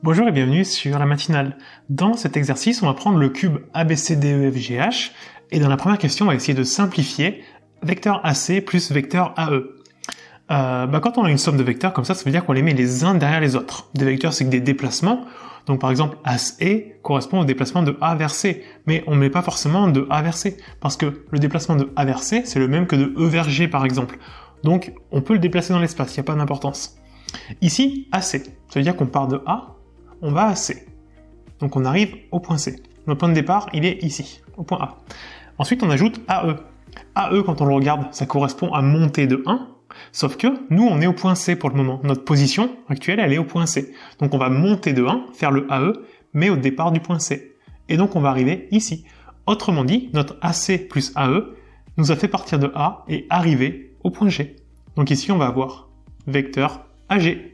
Bonjour et bienvenue sur la matinale. Dans cet exercice, on va prendre le cube ABCDEFGH et dans la première question, on va essayer de simplifier vecteur AC plus vecteur AE. Quand on a une somme de vecteurs comme ça veut dire qu'on les met les uns derrière les autres. Des vecteurs, c'est que des déplacements. Donc par exemple, AC correspond au déplacement de A vers C, mais on ne met pas forcément de A vers C, parce que le déplacement de A vers C, c'est le même que de E vers G par exemple. Donc on peut le déplacer dans l'espace, il n'y a pas d'importance. Ici, AC, ça veut dire qu'on part de A, on va à C. Donc on arrive au point C. Notre point de départ, il est ici, au point A. Ensuite, on ajoute AE. AE, quand on le regarde, ça correspond à monter de 1, sauf que nous, on est au point C pour le moment. Notre position actuelle, elle est au point C. Donc on va monter de 1, faire le AE, mais au départ du point C. Et donc on va arriver ici. Autrement dit, notre AC plus AE nous a fait partir de A et arriver au point G. Donc ici, on va avoir vecteur AG.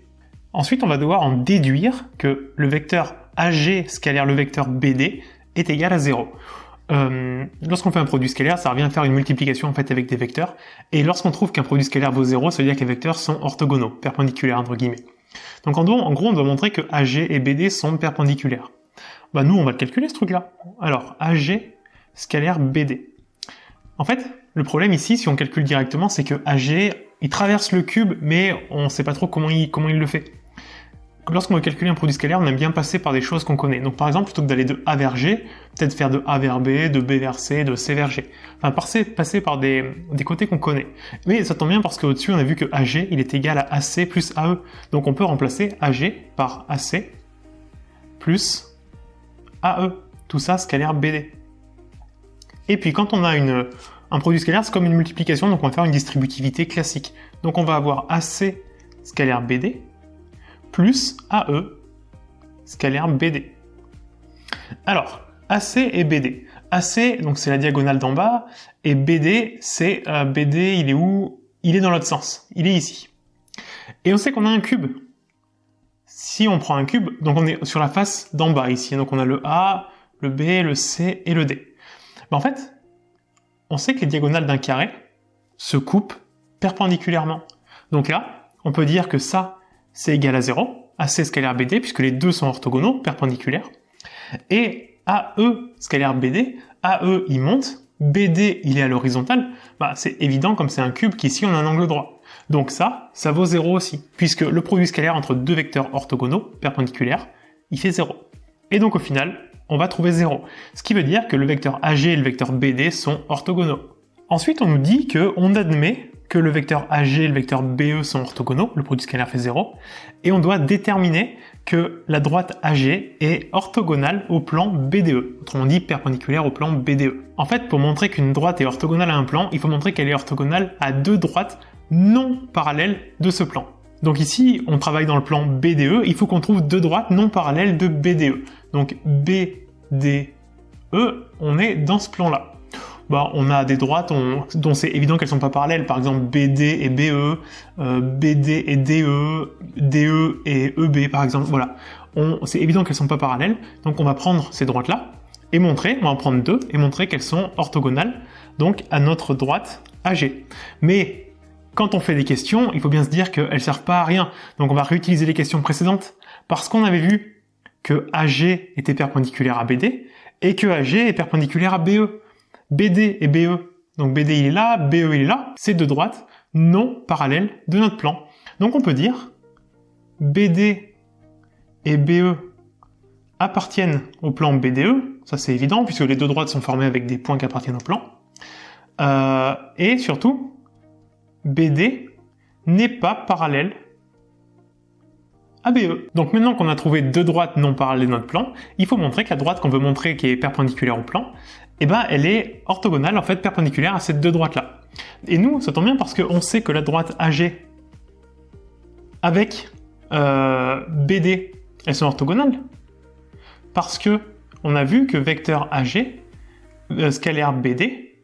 Ensuite, on va devoir en déduire que le vecteur AG scalaire le vecteur BD est égal à 0. Lorsqu'on fait un produit scalaire, ça revient à faire une multiplication en fait avec des vecteurs. Et lorsqu'on trouve qu'un produit scalaire vaut 0, ça veut dire que les vecteurs sont orthogonaux, perpendiculaires entre guillemets. Donc en gros, on doit montrer que AG et BD sont perpendiculaires. Nous, on va le calculer ce truc-là. Alors, AG scalaire BD. En fait, le problème ici, si on calcule directement, c'est que AG, il traverse le cube, mais on ne sait pas trop comment il le fait. Lorsqu'on veut calculer un produit scalaire, on aime bien passer par des choses qu'on connaît. Donc par exemple, plutôt que d'aller de A vers G, peut-être faire de A vers B, de B vers C, de C vers G. Enfin, passer par des côtés qu'on connaît. Mais ça tombe bien parce qu'au-dessus, on a vu que AG, il est égal à AC plus AE. Donc on peut remplacer AG par AC plus AE. Tout ça, scalaire BD. Et puis quand on a un produit scalaire, c'est comme une multiplication, donc on va faire une distributivité classique. Donc on va avoir AC scalaire BD plus AE scalaire BD. Alors, AC et BD. AC, donc c'est la diagonale d'en bas, et BD, c'est BD, il est où? Il est dans l'autre sens, il est ici. Et on sait qu'on a un cube. Si on prend un cube, donc on est sur la face d'en bas ici, donc on a le A, le B, le C et le D. En fait, on sait que les diagonales d'un carré se coupent perpendiculairement. Donc là, on peut dire que ça, c'est égal à 0, AC scalaire BD, puisque les deux sont orthogonaux, perpendiculaires. Et AE scalaire BD, AE il monte, BD il est à l'horizontale, c'est évident comme c'est un cube qu'ici on a un angle droit. Donc ça vaut 0 aussi, puisque le produit scalaire entre deux vecteurs orthogonaux, perpendiculaires, il fait 0. Et donc au final, on va trouver 0. Ce qui veut dire que le vecteur AG et le vecteur BD sont orthogonaux. Ensuite, on nous dit qu'on admet que le vecteur AG et le vecteur BE sont orthogonaux, le produit scalaire fait 0, et on doit déterminer que la droite AG est orthogonale au plan BDE, autrement dit perpendiculaire au plan BDE. En fait, pour montrer qu'une droite est orthogonale à un plan, il faut montrer qu'elle est orthogonale à deux droites non parallèles de ce plan. Donc ici, on travaille dans le plan BDE, il faut qu'on trouve deux droites non parallèles de BDE. Donc BDE, on est dans ce plan-là. On a des droites dont c'est évident qu'elles sont pas parallèles, par exemple BD et BE, BD et DE, DE et EB par exemple, voilà. C'est évident qu'elles sont pas parallèles, donc on va prendre ces droites-là et on va en prendre deux et montrer qu'elles sont orthogonales, donc à notre droite AG. Mais quand on fait des questions, il faut bien se dire qu'elles servent pas à rien, donc on va réutiliser les questions précédentes, parce qu'on avait vu que AG était perpendiculaire à BD, et que AG est perpendiculaire à BE. BD et BE, donc BD il est là, BE il est là, c'est deux droites non parallèles de notre plan. Donc on peut dire BD et BE appartiennent au plan BDE, ça c'est évident puisque les deux droites sont formées avec des points qui appartiennent au plan. Et surtout, BD n'est pas parallèle à BE. Donc maintenant qu'on a trouvé deux droites non parallèles de notre plan, il faut montrer que la droite qu'on veut montrer qui est perpendiculaire au plan, elle est orthogonale, en fait, perpendiculaire à ces deux droites-là. Et nous, ça tombe bien parce qu'on sait que la droite AG avec BD, elles sont orthogonales. Parce que on a vu que vecteur AG, scalaire BD,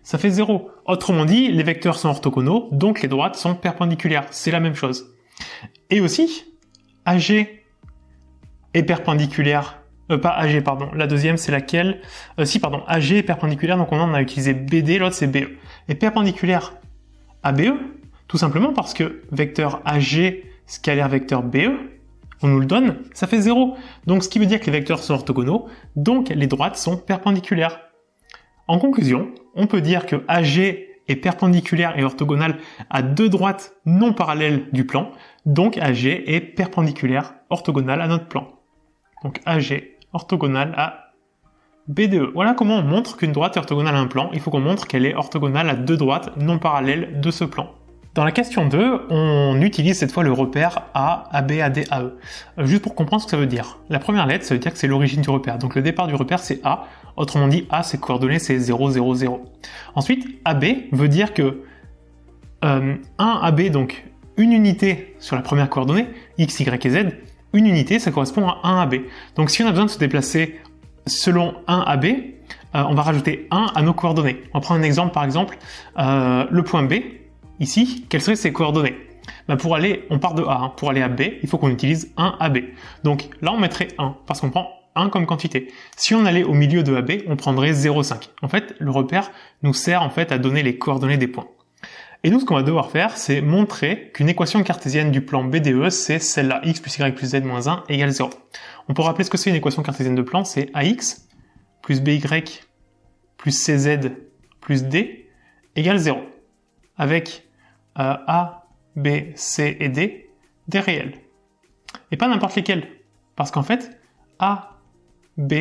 ça fait 0. Autrement dit, les vecteurs sont orthogonaux, donc les droites sont perpendiculaires. C'est la même chose. Et aussi, AG est perpendiculaire. Pas AG, pardon. La deuxième, c'est laquelle? AG est perpendiculaire, donc on a utilisé BD, l'autre c'est BE. Et perpendiculaire à BE, tout simplement parce que vecteur AG scalaire vecteur BE on nous le donne, ça fait 0. Donc ce qui veut dire que les vecteurs sont orthogonaux, donc les droites sont perpendiculaires. En conclusion, on peut dire que AG est perpendiculaire et orthogonale à deux droites non parallèles du plan, donc AG est perpendiculaire orthogonale à notre plan. Donc AG orthogonale à BDE. Voilà comment on montre qu'une droite est orthogonale à un plan. Il faut qu'on montre qu'elle est orthogonale à deux droites non parallèles de ce plan. Dans la question 2, on utilise cette fois le repère A, AB, AD, AE. Juste pour comprendre ce que ça veut dire. La première lettre, ça veut dire que c'est l'origine du repère. Donc le départ du repère, c'est A. Autrement dit, A, ses coordonnées, c'est 0, 0, 0. Ensuite, AB veut dire que 1 AB, donc une unité sur la première coordonnée, X, Y et Z, une unité, ça correspond à 1 AB. Donc si on a besoin de se déplacer selon 1 AB, on va rajouter 1 à nos coordonnées. On va prendre un exemple, par exemple, le point B. Ici, quelles seraient ses coordonnées? Pour aller, on part de A, pour aller à B, il faut qu'on utilise 1 AB. Donc là, on mettrait 1, parce qu'on prend 1 comme quantité. Si on allait au milieu de AB, on prendrait 0,5. En fait, le repère nous sert en fait à donner les coordonnées des points. Et nous, ce qu'on va devoir faire, c'est montrer qu'une équation cartésienne du plan BDE, c'est celle-là, x plus y plus z moins 1 égale 0. On peut rappeler ce que c'est une équation cartésienne de plan, c'est ax plus by plus cz plus d égale 0. Avec A, B, C et D, des réels. Et pas n'importe lesquels. Parce qu'en fait, A, B,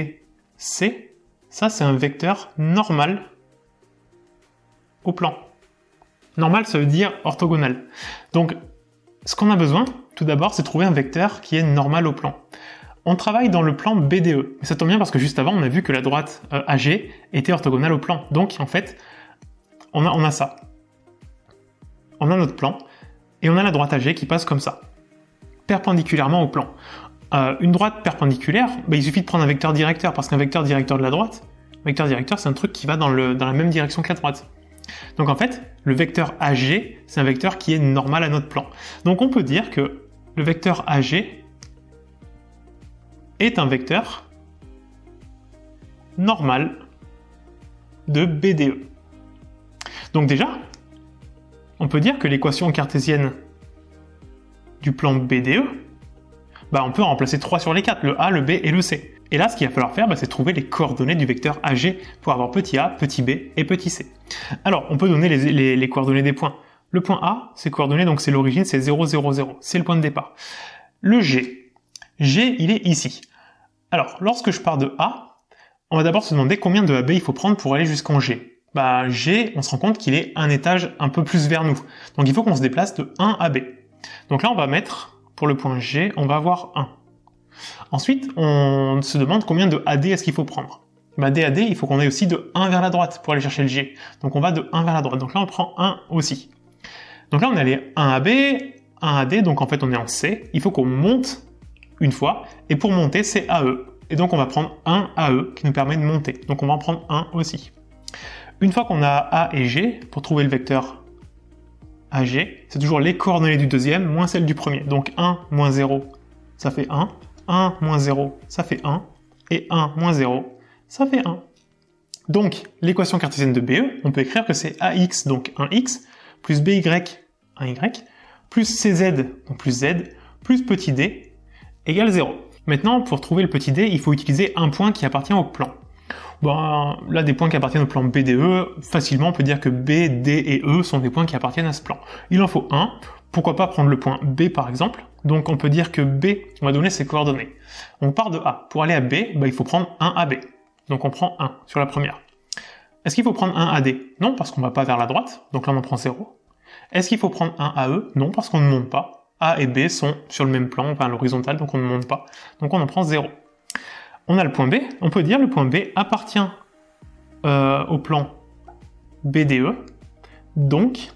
C, ça c'est un vecteur normal au plan. Normal, ça veut dire orthogonal. Donc, ce qu'on a besoin, tout d'abord, c'est de trouver un vecteur qui est normal au plan. On travaille dans le plan BDE. Mais ça tombe bien parce que juste avant, on a vu que la droite AG était orthogonale au plan. Donc, en fait, on a ça. On a notre plan, et on a la droite AG qui passe comme ça, perpendiculairement au plan. Une droite perpendiculaire, il suffit de prendre un vecteur directeur, parce qu'un vecteur directeur de la droite, vecteur directeur c'est un truc qui va dans la même direction que la droite. Donc en fait, le vecteur AG, c'est un vecteur qui est normal à notre plan. Donc on peut dire que le vecteur AG est un vecteur normal de BDE. Donc déjà, on peut dire que l'équation cartésienne du plan BDE, on peut en remplacer 3 sur les 4, le A, le B et le C. Et là, ce qu'il va falloir faire, c'est trouver les coordonnées du vecteur AG pour avoir petit a, petit b et petit c. Alors, on peut donner les coordonnées des points. Le point A, ses coordonnées, donc c'est l'origine, c'est 0, 0, 0. C'est le point de départ. Le G. G, il est ici. Alors, lorsque je pars de A, on va d'abord se demander combien de AB il faut prendre pour aller jusqu'en G. G, on se rend compte qu'il est un étage un peu plus vers nous. Donc il faut qu'on se déplace de 1 à B. Donc là, on va mettre, pour le point G, on va avoir 1. Ensuite, on se demande combien de AD est-ce qu'il faut prendre. DAD, il faut qu'on aille aussi de 1 vers la droite pour aller chercher le G. Donc on va de 1 vers la droite. Donc là, on prend 1 aussi. Donc là, on est allé 1 AB, 1 AD, donc en fait, on est en C. Il faut qu'on monte une fois. Et pour monter, c'est AE. Et donc on va prendre 1 AE qui nous permet de monter. Donc on va en prendre 1 aussi. Une fois qu'on a A et G, pour trouver le vecteur AG, c'est toujours les coordonnées du deuxième moins celles du premier. Donc 1 moins 0, ça fait 1. 1 moins 0, ça fait 1. Et 1 moins 0, ça fait 1. Donc, l'équation cartésienne de BE, on peut écrire que c'est AX, donc 1X, plus BY, 1Y, plus CZ, donc plus Z, plus petit d, égale 0. Maintenant, pour trouver le petit d, il faut utiliser un point qui appartient au plan. Là, des points qui appartiennent au plan BDE, facilement, on peut dire que B, D et E sont des points qui appartiennent à ce plan. Il en faut un. Pourquoi pas prendre le point B, par exemple. Donc, on peut dire que B, on va donner ses coordonnées. On part de A. Pour aller à B, il faut prendre 1 AB. Donc, on prend 1 sur la première. Est-ce qu'il faut prendre 1 AD? Non, parce qu'on va pas vers la droite. Donc là, on en prend 0. Est-ce qu'il faut prendre 1 AE? Non, parce qu'on ne monte pas. A et B sont sur le même plan, enfin à l'horizontale, donc on ne monte pas. Donc on en prend 0. On a le point B, on peut dire le point B appartient au plan BDE, donc,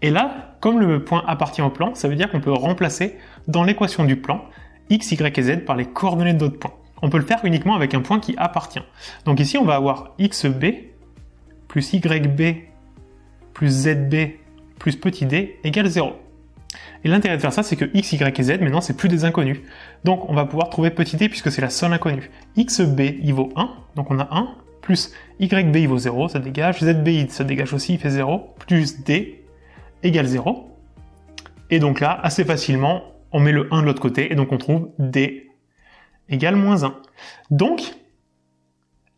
et là, comme le point appartient au plan, ça veut dire qu'on peut remplacer dans l'équation du plan x, y et z par les coordonnées de d'autres points. On peut le faire uniquement avec un point qui appartient. Donc ici, on va avoir xb plus yb plus zb plus petit d égale 0. Et l'intérêt de faire ça, c'est que x, y et z, maintenant, c'est plus des inconnus. Donc, on va pouvoir trouver petit d puisque c'est la seule inconnue. xb, il vaut 1, donc on a 1, plus yb, il vaut 0, ça dégage, zb, ça dégage aussi, il fait 0, plus d égale 0. Et donc là, assez facilement, on met le 1 de l'autre côté, et donc on trouve D égale moins 1. Donc,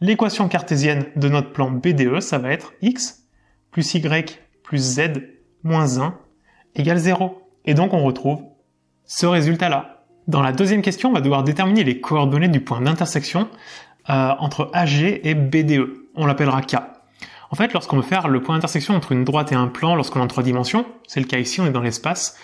l'équation cartésienne de notre plan BDE, ça va être x plus y plus z moins 1 égale 0. Et donc on retrouve ce résultat-là. Dans la deuxième question, on va devoir déterminer les coordonnées du point d'intersection entre AG et BDE. On l'appellera K. En fait, lorsqu'on veut faire le point d'intersection entre une droite et un plan lorsqu'on est en 3 dimensions, c'est le cas ici, on est dans l'espace,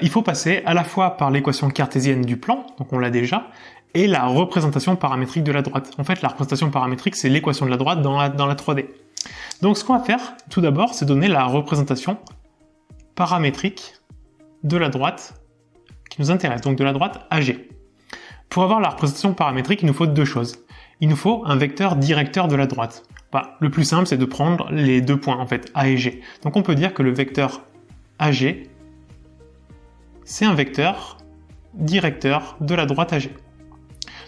il faut passer à la fois par l'équation cartésienne du plan, donc on l'a déjà, et la représentation paramétrique de la droite. En fait, la représentation paramétrique, c'est l'équation de la droite dans la 3D. Donc ce qu'on va faire, tout d'abord, c'est donner la représentation paramétrique de la droite qui nous intéresse, donc de la droite AG. Pour avoir la représentation paramétrique, il nous faut deux choses. Il nous faut un vecteur directeur de la droite. Le plus simple, c'est de prendre les deux points, en fait, A et G. Donc on peut dire que le vecteur AG, c'est un vecteur directeur de la droite AG.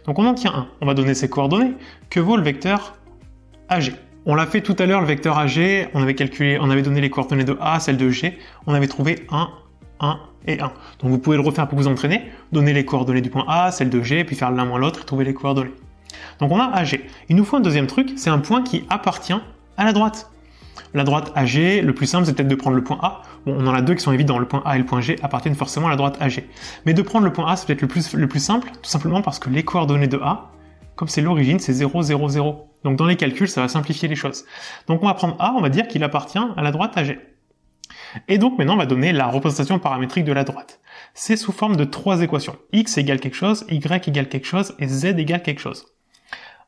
Donc on en tient un. On va donner ses coordonnées. Que vaut le vecteur AG? On l'a fait tout à l'heure, le vecteur AG, on avait donné les coordonnées de A, celles de G, on avait trouvé 1, 1 et 1. Donc vous pouvez le refaire pour vous entraîner, donner les coordonnées du point A, celles de G, puis faire l'un moins l'autre et trouver les coordonnées. Donc on a AG. Il nous faut un deuxième truc, c'est un point qui appartient à la droite. La droite AG, le plus simple, c'est peut-être de prendre le point A. Bon, on en a deux qui sont évidents, le point A et le point G appartiennent forcément à la droite AG. Mais de prendre le point A, c'est peut-être le plus simple, tout simplement parce que les coordonnées de A, comme c'est l'origine, c'est 0, 0, 0. Donc dans les calculs, ça va simplifier les choses. Donc on va prendre A, on va dire qu'il appartient à la droite AG. Et donc maintenant, on va donner la représentation paramétrique de la droite. C'est sous forme de trois équations. X égale quelque chose, Y égale quelque chose, et Z égale quelque chose.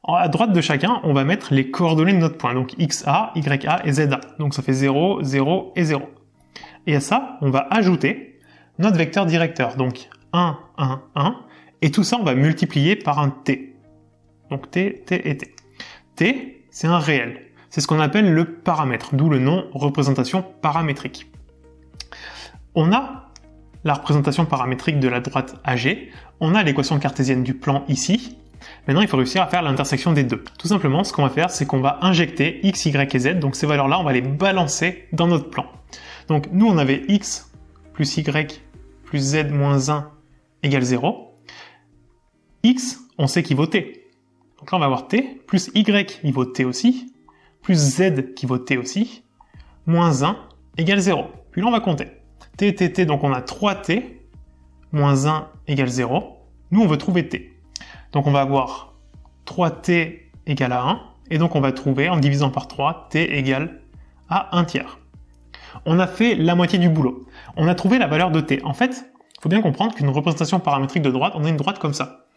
À droite de chacun, on va mettre les coordonnées de notre point. Donc XA, YA et ZA. Donc ça fait 0, 0 et 0. Et à ça, on va ajouter notre vecteur directeur. Donc 1, 1, 1. Et tout ça, on va multiplier par un T. Donc T, T et T. T, c'est un réel. C'est ce qu'on appelle le paramètre, d'où le nom représentation paramétrique. On a la représentation paramétrique de la droite AG, on a l'équation cartésienne du plan ici. Maintenant, il faut réussir à faire l'intersection des deux. Tout simplement, ce qu'on va faire, c'est qu'on va injecter x, y et z, donc ces valeurs-là, on va les balancer dans notre plan. Donc nous, on avait x plus y plus z moins 1 égale 0. X, on sait qu'il vaut t. Donc là, on va avoir t, plus y, il vaut t aussi, plus z qui vaut t aussi, moins 1 égale 0. Puis là, on va compter. T, t, t, donc on a 3t, moins 1 égale 0. Nous, on veut trouver t. Donc on va avoir 3t égale à 1, et donc on va trouver, en divisant par 3, t égale à 1 tiers. On a fait la moitié du boulot. On a trouvé la valeur de t. En fait, il faut bien comprendre qu'une représentation paramétrique de droite, on a une droite comme ça.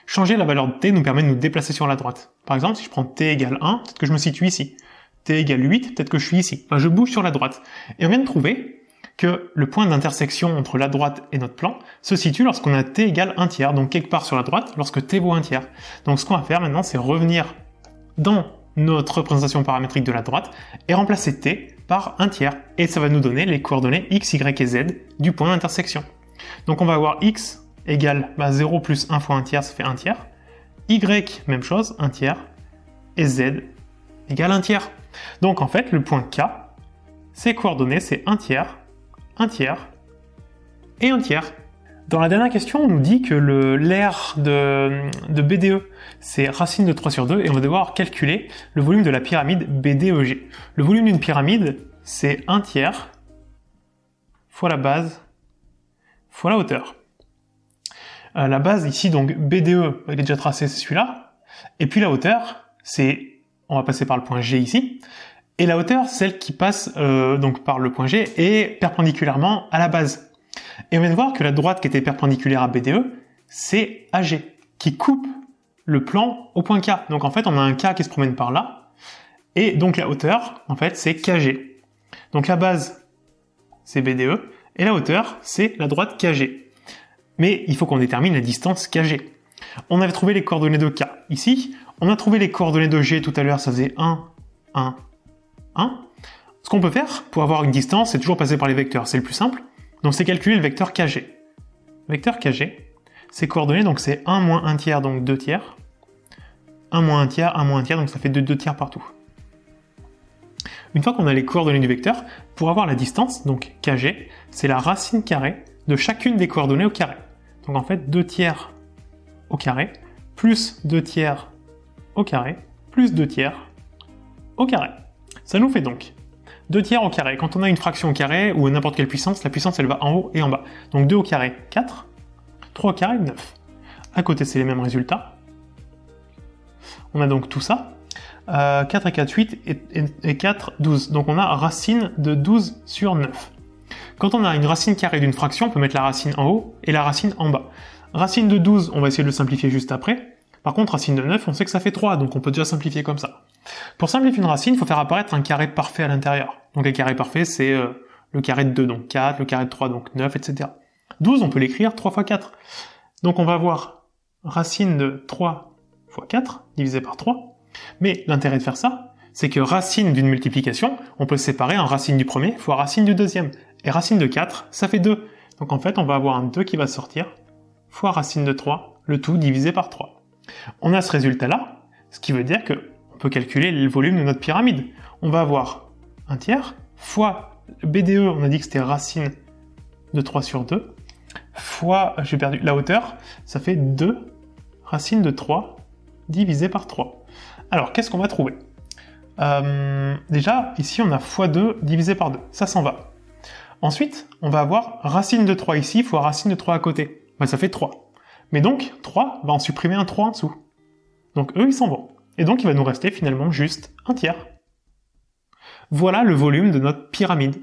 Changer la valeur de t nous permet de nous déplacer sur la droite. Par exemple, si je prends t égale 1, peut-être que je me situe ici. T égale 8, peut-être que je suis ici. Enfin, je bouge sur la droite. Et on vient de trouver que le point d'intersection entre la droite et notre plan se situe lorsqu'on a t égale 1 tiers, donc quelque part sur la droite, lorsque t vaut 1 tiers. Donc ce qu'on va faire maintenant, c'est revenir dans notre représentation paramétrique de la droite et remplacer t par 1 tiers. Et ça va nous donner les coordonnées x, y et z du point d'intersection. Donc on va avoir x égale 0 plus 1 fois 1 tiers, ça fait 1 tiers. Y, même chose, 1 tiers. Et z égale 1 tiers. Donc en fait, le point K, ses coordonnées, c'est 1 tiers, 1 tiers et 1 tiers. Dans la dernière question, on nous dit que l'aire de BDE, c'est racine de 3 sur 2, et on va devoir calculer le volume de la pyramide BDEG. Le volume d'une pyramide, c'est 1 tiers fois la base fois la hauteur. La base ici, donc BDE, il est déjà tracé, c'est celui-là. Et puis la hauteur, c'est, on va passer par le point G ici. Et la hauteur, celle qui passe donc par le point G, est perpendiculairement à la base. Et on vient de voir que la droite qui était perpendiculaire à BDE, c'est AG, qui coupe le plan au point K. Donc en fait, on a un K qui se promène par là. Et donc la hauteur, en fait, c'est KG. Donc la base, c'est BDE. Et la hauteur, c'est la droite KG. Mais il faut qu'on détermine la distance KG. On avait trouvé les coordonnées de K. Ici, on a trouvé les coordonnées de G tout à l'heure, ça faisait 1, 1, 1. Ce qu'on peut faire pour avoir une distance, c'est toujours passer par les vecteurs, c'est le plus simple. Donc c'est calculer le vecteur KG. Vecteur KG, ses coordonnées, donc c'est 1 moins 1 tiers, donc 2 tiers. 1 moins 1 tiers, 1 moins 1 tiers, donc ça fait 2 tiers partout. Une fois qu'on a les coordonnées du vecteur, pour avoir la distance, donc KG, c'est la racine carrée de chacune des coordonnées au carré. Donc en fait, 2 tiers au carré, plus 2 tiers au carré, plus 2 tiers au carré. Ça nous fait donc 2 tiers au carré. Quand on a une fraction au carré, ou n'importe quelle puissance, la puissance elle va en haut et en bas. Donc 2 au carré, 4, 3 au carré, 9. À côté, c'est les mêmes résultats. On a donc tout ça. 4 et 4, 8, et 4, 12. Donc on a racine de 12 sur 9. Quand on a une racine carrée d'une fraction, on peut mettre la racine en haut et la racine en bas. Racine de 12, on va essayer de le simplifier juste après. Par contre, racine de 9, on sait que ça fait 3, donc on peut déjà simplifier comme ça. Pour simplifier une racine, il faut faire apparaître un carré parfait à l'intérieur. Donc un carré parfait, c'est le carré de 2, donc 4, le carré de 3, donc 9, etc. 12, on peut l'écrire 3 fois 4. Donc on va avoir racine de 3 fois 4, divisé par 3. Mais l'intérêt de faire ça, c'est que racine d'une multiplication, on peut séparer en racine du premier fois racine du deuxième. Et racine de 4, ça fait 2. Donc en fait, on va avoir un 2 qui va sortir, fois racine de 3, le tout divisé par 3. On a ce résultat-là, ce qui veut dire que on peut calculer le volume de notre pyramide. On va avoir 1 tiers, fois BDE, on a dit que c'était racine de 3 sur 2, fois, j'ai perdu la hauteur, ça fait 2 racine de 3 divisé par 3. Alors, qu'est-ce qu'on va trouver? Déjà, ici, on a x2 divisé par 2. Ça s'en va. Ensuite, on va avoir racine de 3 ici fois racine de 3 à côté. Ça fait 3. Mais donc, 3 va en supprimer un 3 en dessous. Donc, eux, ils s'en vont. Et donc, il va nous rester finalement juste 1 tiers. Voilà le volume de notre pyramide.